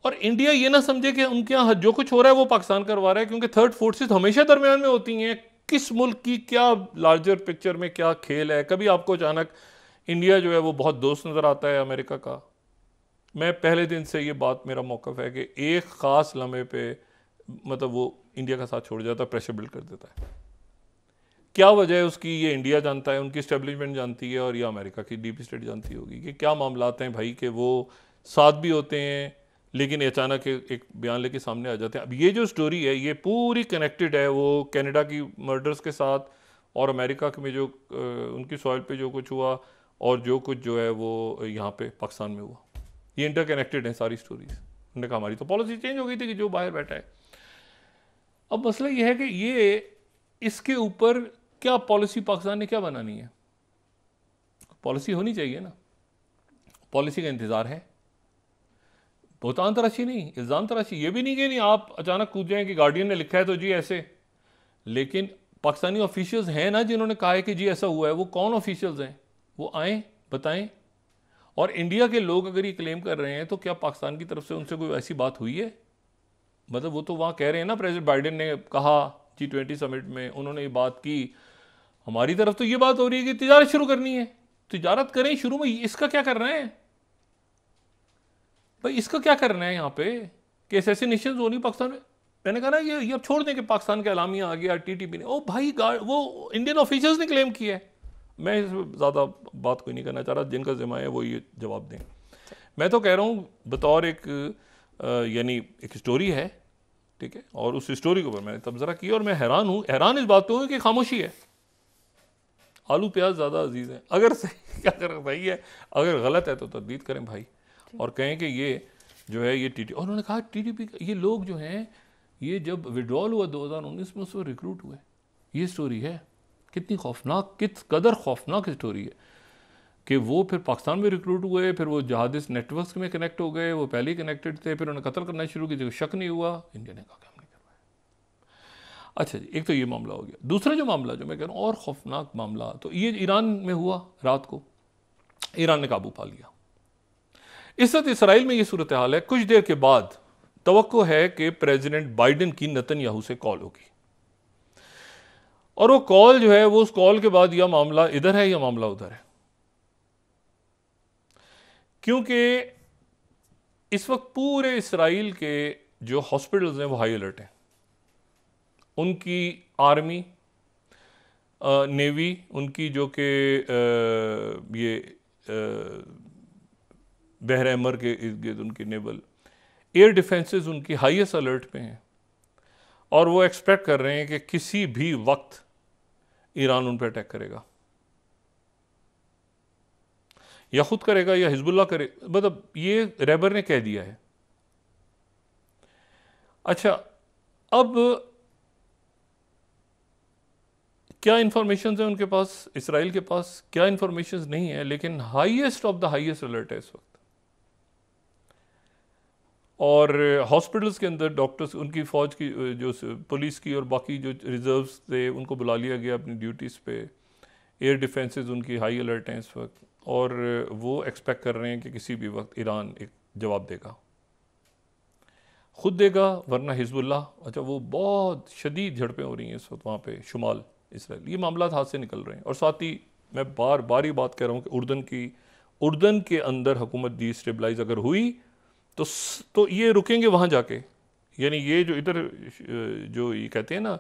और इंडिया ये ना समझे कि उनके यहाँ जो कुछ हो रहा है वो पाकिस्तान करवा रहा है, क्योंकि थर्ड फोर्सेस हमेशा दरमियान में होती हैं। किस मुल्क की क्या लार्जर पिक्चर में क्या खेल है, कभी आपको अचानक इंडिया जो है वो बहुत दोस्त नज़र आता है अमेरिका का। मैं पहले दिन से ये बात, मेरा मौक़िफ़ है कि एक ख़ास लम्हे पे मतलब वो इंडिया का साथ छोड़ जाता है, प्रेशर बिल्ड कर देता है। क्या वजह है उसकी, ये इंडिया जानता है, उनकी एस्टेब्लिशमेंट जानती है, और ये अमेरिका की डीप स्टेट जानती होगी कि क्या मामलात हैं भाई, कि वो साथ भी होते हैं लेकिन अचानक एक बयान लेके सामने आ जाते हैं। अब ये जो स्टोरी है ये पूरी कनेक्टेड है वो कनाडा की मर्डर्स के साथ, और अमेरिका में जो उनकी सॉइल पे जो कुछ हुआ, और जो कुछ जो है वो यहाँ पे पाकिस्तान में हुआ, ये इंटरकनेक्टेड है सारी स्टोरीज। उन्होंने कहा हमारी तो पॉलिसी चेंज हो गई थी कि जो बाहर बैठा है। अब मसला ये है कि ये इसके ऊपर क्या पॉलिसी पाकिस्तान ने क्या बनानी है, पॉलिसी होनी चाहिए ना, पॉलिसी का इंतज़ार है, बहुतान तराशी नहीं, इल्ज़ाम तराशी। ये भी नहीं कि नहीं आप अचानक कूद जाएं कि गार्डियन ने लिखा है तो जी ऐसे, लेकिन पाकिस्तानी ऑफिशियल्स हैं ना जिन्होंने कहा है कि जी ऐसा हुआ है। वो कौन ऑफिशियल्स हैं, वो आएँ बताएं। और इंडिया के लोग अगर ये क्लेम कर रहे हैं तो क्या पाकिस्तान की तरफ से उनसे कोई ऐसी बात हुई है? मतलब वो तो वहाँ कह रहे हैं ना, प्रेसिडेंट बाइडेन ने कहा G20 समिट में, उन्होंने ये बात की। हमारी तरफ तो ये बात हो रही है कि तिजारत शुरू करनी है, तिजारत करें शुरू में। इसका क्या करना है भाई, इसका क्या करना है यहाँ पे कि असैसिनेशन हो नहीं पाकिस्तान में? मैंने कहा ना ये अब छोड़ दें कि पाकिस्तान का एलामिया आ गया TTP ने। ओ भाई, वो इंडियन ऑफिसर्स ने क्लेम किया है। मैं ज़्यादा बात कोई नहीं करना चाह रहा, जिनका जिम्मा है वो ये जवाब दें। मैं तो कह रहा हूँ बतौर एक यानी एक स्टोरी है, ठीक है, और उस स्टोरी के ऊपर मैंने तबसरा किया, और मैं हैरान हूँ, हैरान इस बात पे हूँ कि खामोशी है। आलू प्याज ज़्यादा अजीज़ हैं। अगर सही, अगर सही है, अगर गलत है तो तदबीर करें भाई, और कहें कि ये जो है ये TTP, और उन्होंने कहा TTP ये लोग जो हैं ये जब विड्रॉल हुआ 2019 में उसमें रिक्रूट हुए। ये स्टोरी है, कितनी खौफनाक, किस कदर खौफनाक स्टोरी है कि वो फिर पाकिस्तान में रिक्रूट हुए, फिर वो जहादिस नेटवर्क्स में कनेक्ट हो गए, वो पहले ही कनेक्टेड थे, फिर उन्होंने कत्ल करना शुरू किया, शक नहीं हुआ, इंडिया ने कहा कि हम नहीं करवाया। अच्छा जी, एक तो ये मामला हो गया। दूसरा जो मामला जो मैं कह रहा हूँ और खौफनाक मामला, तो ये ईरान में हुआ। रात को ईरान ने काबू पा लिया। इस वक्त इसराइल में ये सूरत हाल है। कुछ देर के बाद तवक्को है कि प्रेसिडेंट बाइडेन की नेतन्याहू से कॉल होगी, और वो कॉल जो है वो उस कॉल के बाद या मामला इधर है या मामला उधर है, क्योंकि इस वक्त पूरे इसराइल के जो हॉस्पिटल्स हैं वो हाई अलर्ट हैं। उनकी आर्मी, नेवी, उनकी जो कि ये बहर अहमर के इर्द गिर्द उनकी नेवल, एयर डिफेंसेस उनकी हाईएस्ट अलर्ट पे हैं, और वो एक्सपेक्ट कर रहे हैं कि किसी भी वक्त ईरान उन पर अटैक करेगा, या खुद करेगा या हिजबुल्लाह करे, मतलब ये रेबर ने कह दिया है। अच्छा, अब क्या इंफॉर्मेशन है उनके पास, इसराइल के पास क्या इंफॉर्मेशन नहीं है, लेकिन highest of the highest alert है इस वक्त। और हॉस्पिटल्स के अंदर डॉक्टर्स, उनकी फ़ौज की, जो पुलिस की और बाकी जो रिजर्व्स थे, उनको बुला लिया गया अपनी ड्यूटीज़ पे। एयर डिफेंसेस उनकी हाई अलर्ट हैं इस वक्त, और वो एक्सपेक्ट कर रहे हैं कि किसी भी वक्त ईरान एक जवाब देगा, खुद देगा, वरना हिजबुल्लाह। अच्छा, वो बहुत शदीद झड़पें हो रही हैं इस वक्त वहाँ पे शुमाल इसराइल। ये मामला हाथ से निकल रहे हैं। और साथ ही मैं बार बार ही बात कर रहा हूँ कि उर्दन के अंदर हुकूमत डिस्टेबलाइज अगर हुई तो ये रुकेंगे वहाँ जाके, यानी ये जो इधर जो ये कहते हैं ना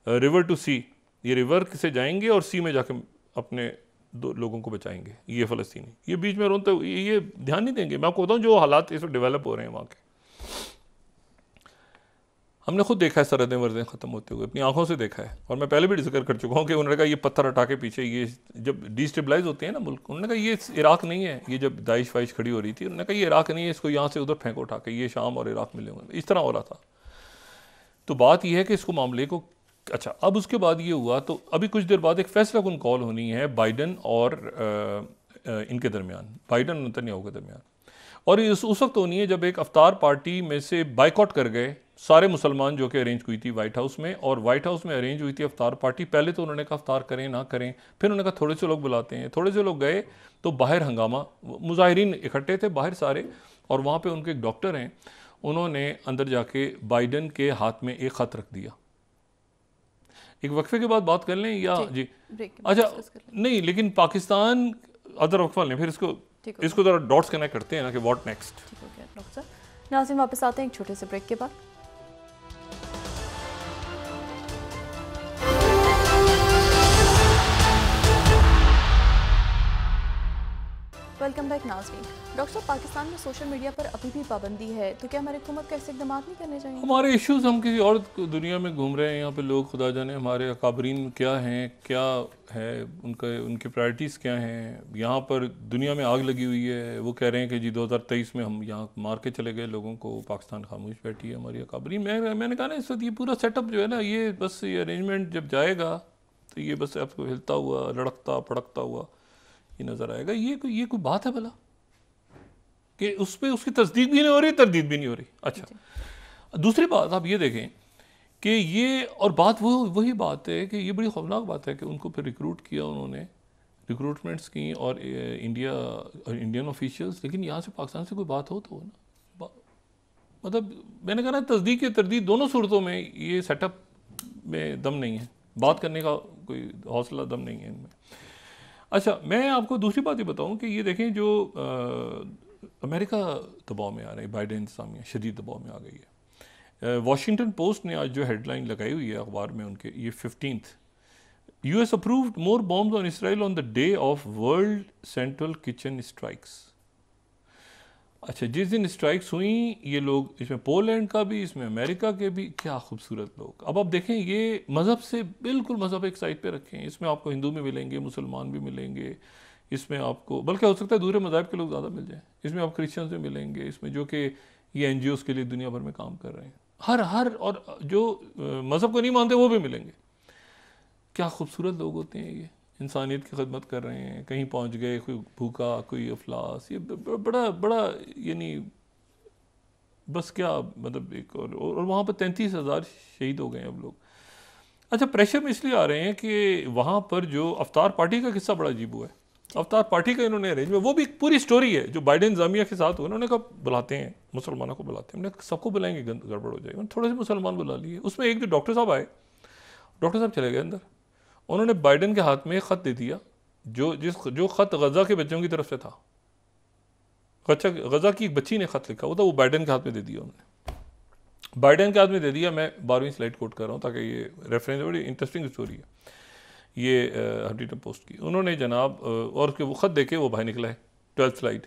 रिवर टू सी, ये रिवर से जाएंगे और सी में जाके अपने दो लोगों को बचाएंगे, ये फ़लस्तीनी। ये बीच में रोते, ये ध्यान नहीं देंगे। मैं आपको बताऊँ जो हालात इस वक्त डेवलप हो रहे हैं वहाँ के, हमने खुद देखा है सरहदें वर्दें ख़त्म होते हुए, अपनी आंखों से देखा है। और मैं पहले भी जिक्र कर चुका हूँ कि उन्होंने कहा ये पत्थर हटा के पीछे, ये जब डिस्टेबलाइज होते हैं ना मुल्क, उन्होंने कहा ये इराक नहीं है। ये जब दाइश वाइश खड़ी हो रही थी, उन्होंने कहा ये इराक नहीं है, इसको यहाँ से उधर फेंको उठा के, ये शाम और इराक मिले हुए, इस तरह हो रहा था। तो बात यह है कि इसको मामले को, अच्छा अब उसके बाद ये हुआ, तो अभी कुछ देर बाद एक फैसला कुन कॉल होनी है बाइडन और इनके दरमियान, बाइडन और नेतन्याहू के दरमियान। और उस वक्त होनी है जब एक अफ्तार पार्टी में से बाइकआउट कर गए सारे मुसलमान, जो कि अरेंज हुई थी वाइट हाउस में, और वाइट हाउस में अरेंज हुई थी अफ्तार पार्टी। पहले तो उन्होंने कहा अफ्तार करें ना करें, फिर उन्होंने कहा थोड़े से लोग बुलाते हैं, थोड़े से लोग गए तो बाहर हंगामा, मुजाहिरीन इकट्ठे थे बाहर सारे, और वहाँ पे उनके एक डॉक्टर हैं, उन्होंने अंदर जाके बाइडन के हाथ में एक ख़त रख दिया। एक वक्फे के बाद बात कर लें या जी? अच्छा नहीं, लेकिन पाकिस्तान अदर वक्फा लें, फिर इसको ज़रा डॉट्स कनेक्ट करते हैं ना कि व्हाट नेक्स्ट। ठीक हो गया डॉक्टर। नाज़रीन वापस आते हैं एक छोटे से ब्रेक के बाद। वेलकम बैक नाज़रीन। डॉक्टर साहब, पाकिस्तान में सोशल मीडिया पर अभी भी पाबंदी है, तो क्या हमारी हुकूमत को ऐसे इक़दाम नहीं करने चाहिए? हमारे इश्यूज हम किसी और दुनिया में घूम रहे हैं, यहाँ पे लोग खुदा जाने हमारे अकाबरीन क्या हैं, क्या है उनके प्रायोरिटीज़ क्या हैं। यहाँ पर दुनिया में आग लगी हुई है, वो कह रहे हैं कि जी 2023 में हम यहाँ मार के चले गए लोगों को, पाकिस्तान खामोश बैठी है हमारी अकाबरीन। मैंने कहा ना इस वक्त ये पूरा सेटअप जो है ना, ये बस ये अरेंजमेंट जब जाएगा तो ये बस आपको हिलता हुआ, लड़कता फड़कता हुआ ये नज़र आएगा। ये कोई बात है भला कि उस पर उसकी तस्दीक भी नहीं हो रही, तरदीद भी नहीं हो रही। अच्छा, दूसरी बात आप ये देखें कि ये, और बात वही बात है कि ये बड़ी खौफनाक बात है कि उनको फिर रिक्रूट किया उन्होंने, रिक्रूटमेंट्स की, और इंडियन ऑफिशियल्स, लेकिन यहाँ से पाकिस्तान से कोई बात हो तो ना, मतलब मैंने कहा ना तस्दीक या तरदीद दोनों सूरतों में ये सेटअप में दम नहीं है, बात करने का कोई हौसला दम नहीं है इनमें। अच्छा, मैं आपको दूसरी बात ये बताऊं कि ये देखें जो अमेरिका दबाव में आ रही है, बाइडेन इंतज़ामिया शदीद दबाव में आ गई है। वॉशिंगटन पोस्ट ने आज जो हेडलाइन लगाई हुई है अखबार में उनके, ये 15th, US approved more bombs on Israel on the day of world central kitchen strikes. अच्छा, जिस दिन स्ट्राइक्स हुई ये लोग, इसमें पोलैंड का भी, इसमें अमेरिका के भी, क्या खूबसूरत लोग। अब आप देखें ये मज़हब से बिल्कुल, मज़हब एक साइड पे रखें, इसमें आपको हिंदू भी मिलेंगे, मुसलमान भी मिलेंगे, इसमें आपको बल्कि हो सकता है दूसरे मज़हब के लोग ज़्यादा मिल जाएं, इसमें आप क्रिश्चियंस भी मिलेंगे, इसमें जो कि ये NGOs के लिए दुनिया भर में काम कर रहे हैं, हर और जो मज़हब को नहीं मानते वो भी मिलेंगे। क्या खूबसूरत लोग होते हैं ये, इंसानियत की खिदमत कर रहे हैं, कहीं पहुंच गए, कोई भूखा कोई अफलास, ये बड़ा बड़ा यानी बस क्या मतलब एक और वहाँ पर 33,000 शहीद हो गए हैं अब लोग। अच्छा, प्रेशर में इसलिए आ रहे हैं कि वहाँ पर जो अफ्तार पार्टी का किस्सा बड़ा अजीब हुआ है। अफ्तार पार्टी का इन्होंने अरेंज में, वो भी पूरी स्टोरी है जो बाइडेन जामिया के साथ हुआ। उन्होंने कहा बुलाते हैं मुसलमानों को, बुलाते हैं, हमने सबको बुलाएंगे गड़बड़ हो जाएगी, थोड़े से मुसलमान बुला लिए। उसमें एक जो डॉक्टर साहब आए, डॉक्टर साहब चले गए अंदर, उन्होंने बाइडेन के हाथ में एक ख़त दे दिया जो ख़त गज़ा के बच्चों की तरफ से था। गज़ा की एक बच्ची ने ख़त लिखा हुआ था, वो बाइडेन के हाथ में दे दिया उन्होंने, बाइडेन के हाथ में दे दिया। मैं 12वीं स्लाइड कोट कर रहा हूँ ताकि ये रेफरेंस, बड़ी इंटरेस्टिंग स्टोरी है ये हंटिंगटन पोस्ट की। उन्होंने जनाब और उसके वो ख़त देके वो बाहर निकला है, 12th स्लाइड।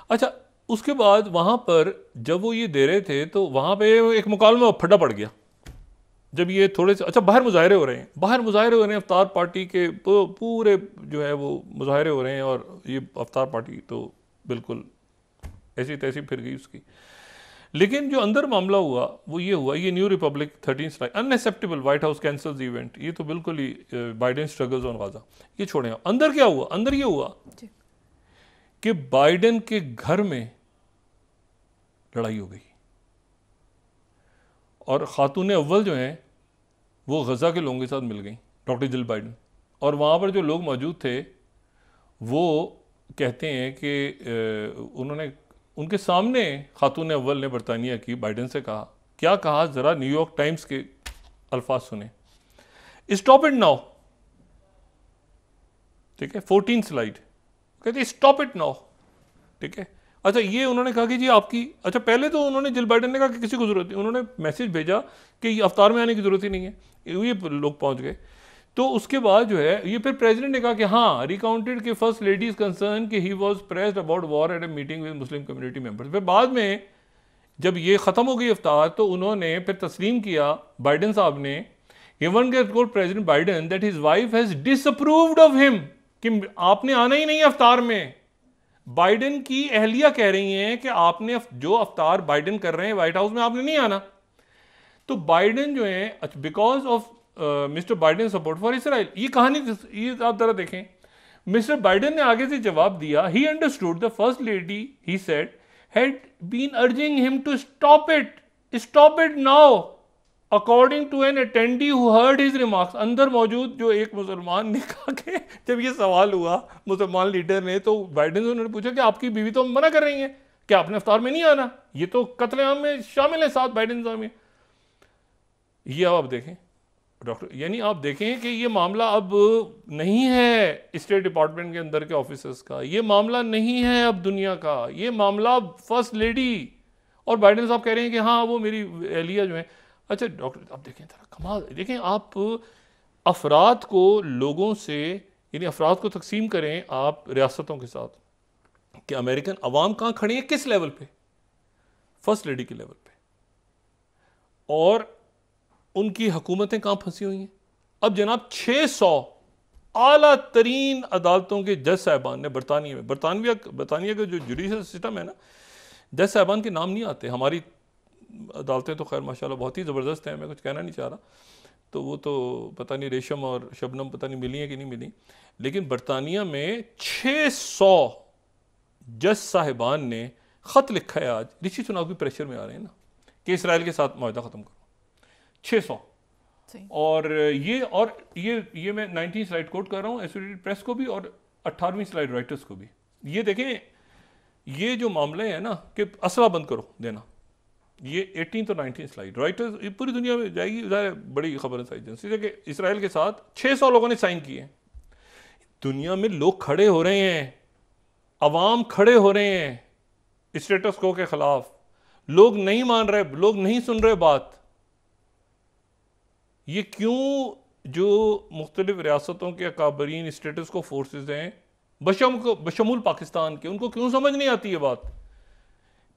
अच्छा, उसके बाद वहाँ पर जब वो ये दे रहे थे तो वहाँ पे एक मुकालमा फटा पड़ गया। जब ये थोड़े से, अच्छा बाहर मुजाहरे हो रहे हैं, अफ्तार पार्टी के पूरे जो है वो मुजाहरे हो रहे हैं, और ये अफ्तार पार्टी तो बिल्कुल ऐसी तैसी फिर गई उसकी। लेकिन जो अंदर मामला हुआ वो ये हुआ, ये new Republic 13 slide, unacceptable, white house cancels event, ये तो बिल्कुल ही बाइडेन स्ट्रगल्स ऑन गाजा, ये छोड़े। अंदर क्या हुआ? अंदर ये हुआ कि बाइडेन के घर में लड़ाई हो गई और खातून अव्वल जो हैं वो गजा के लोगों के साथ मिल गई, डॉक्टर जिल बाइडेन। और वहाँ पर जो लोग मौजूद थे वो कहते हैं कि उन्होंने उनके सामने खातून अव्वल ने बरतानिया की बाइडेन से कहा, क्या कहा ज़रा न्यूयॉर्क टाइम्स के अल्फाज सुने, स्टॉप इट नाउ, ठीक है, 14 स्लाइड, कहते स्टॉप इट नाउ, ठीक है। अच्छा, ये उन्होंने कहा कि जी आपकी, अच्छा पहले तो उन्होंने जिल बाइडेन ने कहा कि किसी को ज़रूरत नहीं, उन्होंने मैसेज भेजा कि अफ्तार में आने की ज़रूरत ही नहीं है, ये लोग पहुंच गए। तो उसके बाद जो है ये फिर प्रेसिडेंट ने कहा कि हाँ, रिकाउंटेड कि फर्स्ट लेडीज कंसर्न कि he was pressed about war at a meeting with Muslim community members. फिर बाद में जब ये ख़त्म हो गई अफ्तार तो उन्होंने फिर तस्लीम किया बाइडेन साहब ने, even get told president Biden that his wife has disapproved of him, कि आपने आना ही नहीं अफ्तार में। बाइडेन की अहलिया कह रही हैं कि आपने जो अफ्तार बाइडेन कर रहे हैं व्हाइट हाउस में, आपने नहीं आना। तो बाइडेन जो है, because of mister Biden support for Israel, ये कहानी ये आप जरा देखें। मिस्टर बाइडेन ने आगे से जवाब दिया, he understood the first lady, he said, had been urging him to stop it now, according to an attendee who heard his remarks. अंदर मौजूद जो एक मुसलमान ने कहा कि जब ये सवाल हुआ मुसलमान लीडर ने, तो बाइडेन से उन्होंने पूछा कि आपकी बीवी तो मना कर रही है कि आपने अफ्तार में नहीं आना, ये तो कत्लेआम में शामिल है साथ बाइडेन साहब में। ये अब आप देखें डॉक्टर, यानी आप देखें कि ये मामला अब नहीं है स्टेट डिपार्टमेंट के अंदर के ऑफिसर्स का, ये मामला नहीं है अब दुनिया का, ये मामला फर्स्ट लेडी और बाइडेन साहब कह रहे हैं कि हाँ वो मेरी एहलिया जो है। अच्छा डॉक्टर, आप देखें जरा कमाल, देखें आप अफराद को लोगों से, यानी अफराद को तकसीम करें आप रियासतों के साथ कि अमेरिकन अवाम कहाँ खड़ी है, किस लेवल पे, फर्स्ट लेडी के लेवल पे, और उनकी हुकूमतें कहाँ फंसी हुई हैं। अब जनाब 600 आला तरीन अदालतों के जज साहबान ने बरतानिया में, बरतानिया का जो जुडिशल सिस्टम है ना, जज साहबान के नाम नहीं आते। हमारी अदालतें तो खैर माशाल्लाह बहुत ही ज़बरदस्त हैं, मैं कुछ कहना नहीं चाह रहा, तो वो तो पता नहीं रेशम और शबनम पता नहीं मिली है कि नहीं मिली, लेकिन बरतानिया में 600 जज साहिबान ने ख़त लिखा है आज, ऋषि चुनाव के प्रेशर में आ रहे हैं ना कि इसराइल के साथ माहिदा ख़त्म करो, 600। और ये मैं 19 स्लाइड कोट कर रहा हूँ एसोसिएटेड प्रेस को भी और 18वीं स्लाइड राइटर्स को भी। ये देखें, ये जो मामले हैं ना कि असला बंद करो देना, ये 18 और 19 स्लाइड राइटर्स, ये पूरी दुनिया में जाएगी, बड़ी खबर है एजेंसी कि इसराइल के साथ 600 लोगों ने साइन किए। दुनिया में लोग खड़े हो रहे हैं, अवाम खड़े हो रहे हैं स्टेटस को के खिलाफ, लोग नहीं मान रहे, लोग नहीं सुन रहे बात। ये क्यों जो मुख्तलिफ रियासतों के अकाबरीन स्टेटस को फोर्सेस हैं बशमूल पाकिस्तान के, उनको क्यों समझ नहीं आती ये बात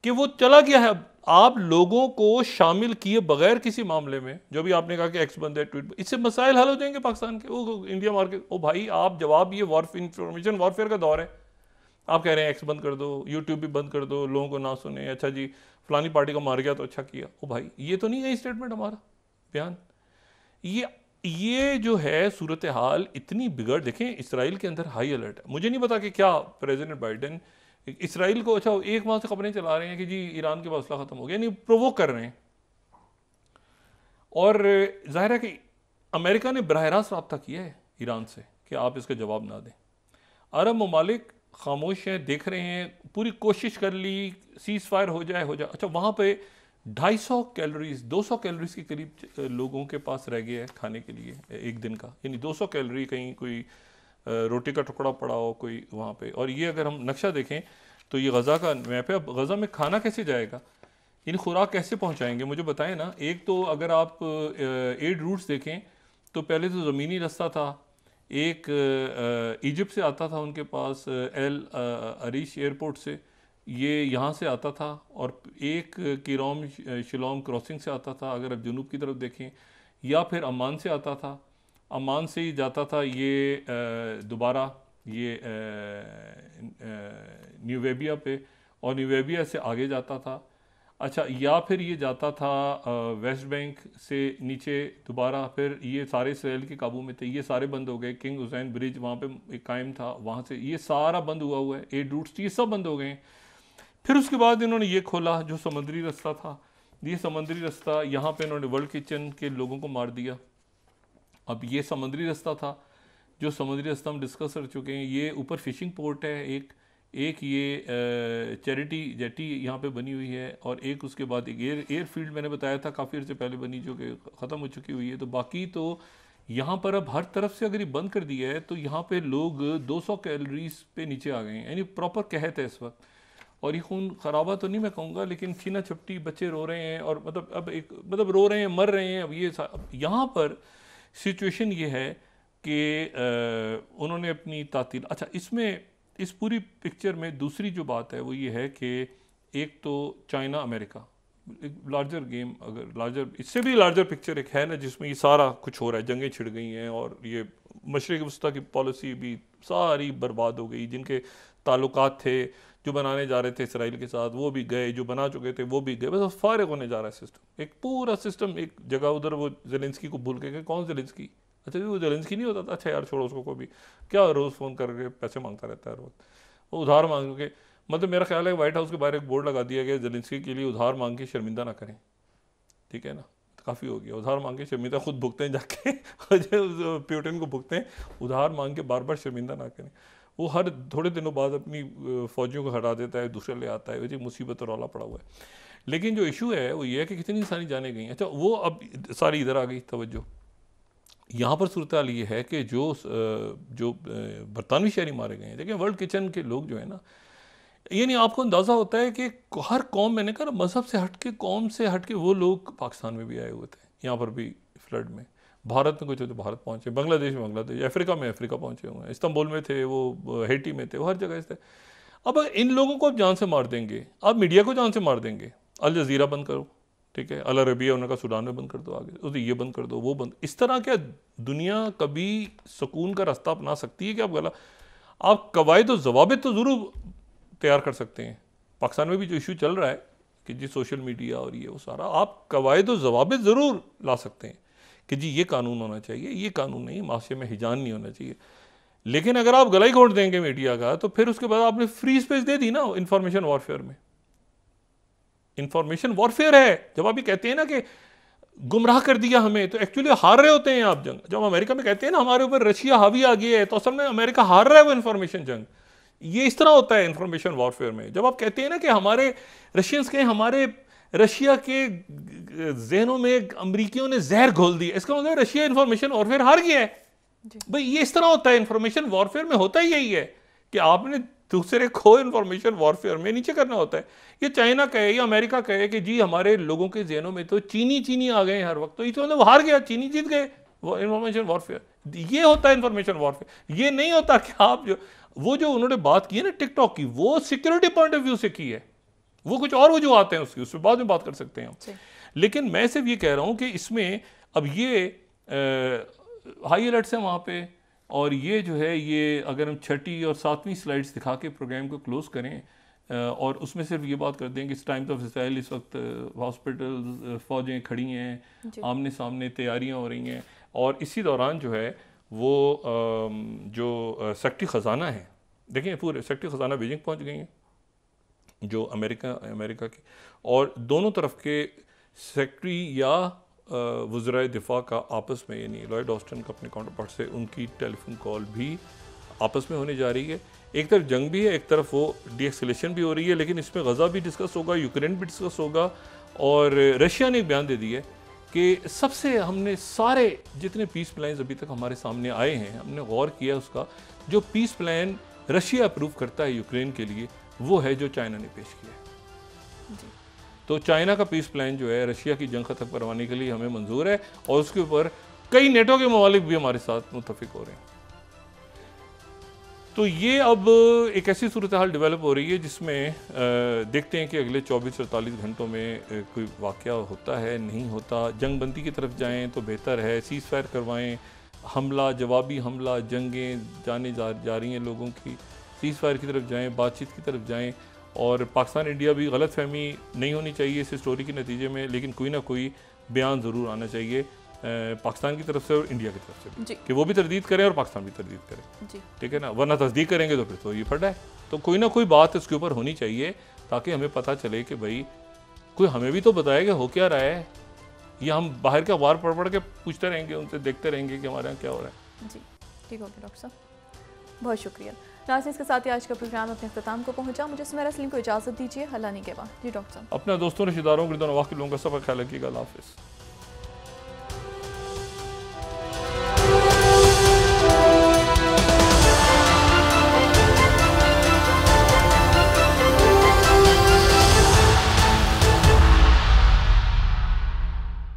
कि वो चला गया है। आप लोगों को शामिल किए बगैर किसी मामले में, जो भी आपने कहा कि एक्स बंदे ट्वीट, इससे मसाइल हल हो जाएंगे पाकिस्तान के, वो इंडिया मार्केट। ओ भाई आप जवाब, ये इंफॉर्मेशन वॉरफेयर का दौर है, आप कह रहे हैं एक्स बंद कर दो, यूट्यूब भी बंद कर दो, लोगों को ना सुने, अच्छा जी फलानी पार्टी को मार गया तो अच्छा किया। ओ भाई ये तो नहीं है स्टेटमेंट हमारा बयान। ये जो है सूरत हाल इतनी बिगड़, देखें इसराइल के अंदर हाई अलर्ट है। मुझे नहीं पता कि क्या प्रेसिडेंट बाइडेन इसराइल को अच्छा एक माह से खबरें चला रहे हैं कि जी ईरान के मसला खत्म हो गया, नहीं प्रोवोक कर रहे हैं। और जाहिर है कि अमेरिका ने बराह रास्त रब्ता किया है ईरान से कि आप इसका जवाब ना दें। अरब ममालिक खामोश हैं, देख रहे हैं, पूरी कोशिश कर ली सीज़ फायर हो जाए। अच्छा वहाँ पे 250 कैलोरीज 200 कैलोरीज के करीब लोगों के पास रह गया है खाने के लिए एक दिन का, यानी 200 कैलोरी कहीं कोई रोटी का टुकड़ा पड़ा हो कोई वहाँ पे। और ये अगर हम नक्शा देखें तो ये गज़ा का मैप है। अब गज़ा में खाना कैसे जाएगा, इन खुराक कैसे पहुँचाएंगे, मुझे बताएं ना। एक तो अगर आप एड रूट्स देखें तो पहले तो ज़मीनी रास्ता था, एक इजिप्ट से आता था उनके पास एल अरीश एयरपोर्ट से, ये यहाँ से आता था, और एक किरोम शिलोम क्रॉसिंग से आता था अगर आप जनूब की तरफ देखें, या फिर अम्मान से आता था, अम्मान से ही जाता था ये दोबारा ये न्यूवेबिया पे, और न्यूवेबिया से आगे जाता था। अच्छा या फिर ये जाता था वेस्ट बैंक से नीचे दोबारा, फिर ये सारे इसराइल के काबू में थे, ये सारे बंद हो गए। किंग हुसैन ब्रिज वहाँ पे एक कायम था, वहाँ से ये सारा बंद हुआ है, एड रूट्स ये सब बंद हो गए हैं। फिर उसके बाद इन्होंने ये खोला जो समुद्री रास्ता था, ये समुद्री रास्ता यहाँ पे इन्होंने वर्ल्ड किचन के लोगों को मार दिया। अब ये समुद्री रास्ता था, जो समुद्री रास्ता हम डिस्कस कर चुके हैं। ये ऊपर फिशिंग पोर्ट है, एक ये चैरिटी जेटी यहाँ पे बनी हुई है, और एक उसके बाद एक एयरफील्ड मैंने बताया था काफ़ी अर्से पहले बनी, जो कि ख़त्म हो चुकी हुई है। तो बाकी तो यहाँ पर अब हर तरफ से अगर ये बंद कर दिया है तो यहाँ पे लोग 200 कैलोरीज पे नीचे आ गए हैं, यानी प्रॉपर कहत है इस वक्त। और ये खून खराबा तो नहीं मैं कहूँगा, लेकिन छीना छपटी बच्चे रो रहे हैं, और मतलब अब एक मतलब रो रहे हैं, मर रहे हैं। अब ये यहाँ पर सिचुएशन ये है कि उन्होंने अपनी तातील, अच्छा इसमें इस पूरी पिक्चर में दूसरी जो बात है वो ये है कि एक तो चाइना अमेरिका एक लार्जर गेम, अगर लार्जर इससे भी लार्जर पिक्चर एक है ना, जिसमें ये सारा कुछ हो रहा है, जंगें छिड़ गई हैं, और ये मशरिक़ वस्ता की पॉलिसी भी सारी बर्बाद हो गई। जिनके ताल्लुकात थे, जो बनाने जा रहे थे इसराइल के साथ, वो भी गए, जो बना चुके थे वो भी गए, बस फारिग होने जा रहा है सिस्टम, एक पूरा सिस्टम एक जगह। उधर वो ज़ेलेंस्की को भूल के, कौन ज़ेलेंस्की, अच्छा वो ज़ेलेंस्की नहीं होता था, अच्छा यार छोड़ो उसको, को भी क्या रोज़ फ़ोन करके पैसे मांगता रहता है रोज़, वो उधार मांग के। मतलब मेरा ख्याल है वाइट हाउस के बाहर एक बोर्ड लगा दिया गया, ज़ेलेंस्की के लिए उधार मांग के शर्मिंदा ना करें, ठीक है ना, तो काफ़ी हो गया। उधार मांग के शर्मिंदा खुद भुगते हैं जाके प्यूटिन को भुगते हैं, उधार मांग के बार बार शर्मिंदा ना करें। वो हर थोड़े दिनों बाद अपनी फ़ौजियों को हटा देता है, दूसरे ले आता है, वैसे मुसीबत और रौला पड़ा हुआ है। लेकिन जो इशू है वो ये है कि कितनी सारी जाने गई। अच्छा वो अब सारी इधर आ गई तवज्जो। यहाँ पर सूरत हाल ये है कि जो बरतानवी शहरी मारे गए हैं, देखिए वर्ल्ड किचन के लोग जो है ना, ये नहीं आपको अंदाज़ा होता है कि हर कौम, मैंने कहा मज़हब से हट के, कौम से हट के वो लोग पाकिस्तान में भी आए हुए थे, यहाँ पर भी फ्लड में। भारत में कुछ तो भारत पहुँचे, बांग्लादेश में बांग्लादेश, अफ्रीका में अफ्रीका पहुँचे हुए हैं, इस्तांबुल में थे, वो हैटी में थे, वो हर जगह थे। अब इन लोगों को आप जान से मार देंगे, आप मीडिया को जान से मार देंगे, अल जज़ीरा बंद करो, ठीक है, अल अरबिया उन्होंने कहा सूडान में बंद कर दो, आगे उसे ये बंद कर दो, वो बंद। इस तरह क्या दुनिया कभी सुकून का रास्ता अपना सकती है कि आप गला, आप कवायद और ज़वाबित तो ज़रूर तैयार कर सकते हैं। पाकिस्तान में भी जो इशू चल रहा है कि जी सोशल मीडिया और ये वो सारा, आप कवायद और ज़वाबित ज़रूर ला सकते हैं कि जी ये कानून होना चाहिए, ये कानून नहीं, माशरे में हिजान नहीं होना चाहिए। लेकिन अगर आप गला ही घोट देंगे मीडिया का, तो फिर उसके बाद आपने फ्री स्पेस दे दी ना इंफॉर्मेशन वॉरफेयर में। इंफॉर्मेशन वॉरफेयर है, जब आप ये कहते हैं ना कि गुमराह कर दिया हमें, तो एक्चुअली हार रहे होते हैं आप जंग। जब अमेरिका में कहते हैं ना हमारे ऊपर रशिया हावी आ गया है, तो असल में अमेरिका हार रहा है वो इंफॉर्मेशन जंग। ये इस तरह होता है इंफॉर्मेशन वॉरफेयर में। जब आप कहते हैं ना कि हमारे रशियंस के, हमारे रशिया के जहनों में अमरीकियों ने जहर घोल दिया, इसका मतलब रशिया इंफॉर्मेशन वॉरफेयर हार गया है भाई। ये इस तरह होता है इंफॉर्मेशन वॉरफेयर में, होता ही यही है कि आपने दूसरे को इंफॉर्मेशन वॉरफेयर में नीचे करना होता है। ये चाइना कहे या अमेरिका कहे कि जी हमारे लोगों के जहनों में तो चीनी आ गए हर वक्त, तो इस मतलब हार गया, चीनी जीत गए, वो इंफॉर्मेशन वॉरफेयर। ये होता है इंफॉर्मेशन वॉरफेयर। ये नहीं होता कि आप जो उन्होंने बात की है ना टिकटॉक की, वो सिक्योरिटी पॉइंट ऑफ व्यू से की है, वो कुछ और वजूहत हैं उसकी, उसमें बाद में बात कर सकते हैं हम। लेकिन मैं सिर्फ ये कह रहा हूँ कि इसमें अब ये हाई अलर्ट्स हैं वहाँ पे, और ये जो है, ये अगर हम 6ठी और 7वीं स्लाइड्स दिखा के प्रोग्राम को क्लोज करें और उसमें सिर्फ ये बात करते हैं कि इस टाइम ऑफ इसराइल इस वक्त हॉस्पिटल फ़ौजें खड़ी हैं, आमने सामने तैयारियां हो रही हैं, और इसी दौरान जो है वो जो सेक्रेटरी ख़जाना है, देखिए पूरे सेक्रेटरी ख़जाना बीजिंग पहुंच गई हैं जो अमेरिका की, और दोनों तरफ के सेक्रेटरी या वज़राए दिफा का आपस में, यानी लॉयड ऑस्टिन का अपने काउंटर पार्ट से उनकी टेलीफोन कॉल भी आपस में होने जा रही है। एक तरफ जंग भी है, एक तरफ वो डीएस्केलेशन भी हो रही है, लेकिन इसमें गज़ा भी डिस्कस होगा, यूक्रेन भी डिस्कस होगा, और रशिया ने एक बयान दे दिया है कि सबसे हमने सारे जितने पीस प्लान्स अभी तक हमारे सामने आए हैं, हमने गौर किया उसका, जो पीस प्लान रशिया अप्रूव करता है यूक्रेन के लिए, वो है जो चाइना ने पेश किया है। तो चाइना का पीस प्लान जो है रशिया की जंग खत्म करवाने के लिए हमें मंजूर है, और उसके ऊपर कई नेटो के ममालिक भी हमारे साथ मुत्तफिक हो रहे हैं। तो ये अब एक ऐसी सूरत हाल डेवलप हो रही है जिसमें देखते हैं कि अगले 24-48 घंटों में कोई वाक़या होता है, नहीं होता। जंग बंदी की तरफ जाएं तो बेहतर है, सीज़ फायर करवाएं, हमला, जवाबी हमला, जंगें जाने जा रही हैं लोगों की, सीज़ फायर की तरफ जाएं, बातचीत की तरफ जाएं, और पाकिस्तान इंडिया भी गलत फहमी नहीं होनी चाहिए इस स्टोरी के नतीजे में, लेकिन कोई ना कोई बयान ज़रूर आना चाहिए पाकिस्तान की तरफ से और इंडिया की तरफ से भी, कि वो भी तरदीद करें और पाकिस्तान भी तरदीद करे, ठीक है ना, वरना तस्दीक करेंगे तो फिर तो ये फटा है। तो कोई ना कोई बात इसके ऊपर होनी चाहिए ताकि हमें पता चले कि भाई कोई हमें भी तो बताए कि हो क्या रहा है, ये हम बाहर के अखबार पढ़ के पूछते रहेंगे, उनसे देखते रहेंगे कि हमारे यहाँ क्या हो रहा है। जी ठीक हो गया डॉक्टर साहब, बहुत शुक्रिया। नाज़रीन, इसके साथ ही आज का प्रोग्राम अपने अख्ताम को पहुंचा। मुझे सुमेरा सलीम को इजाज़त दीजिए, हल्ला नहीं के बाद। जी डॉक्टर साहब, अपना दोस्तों, रिश्तेदारों, गिरदोनवाह के लोगों का सब ख्याल रखिएगा। अल्लाह हाफ़िज़।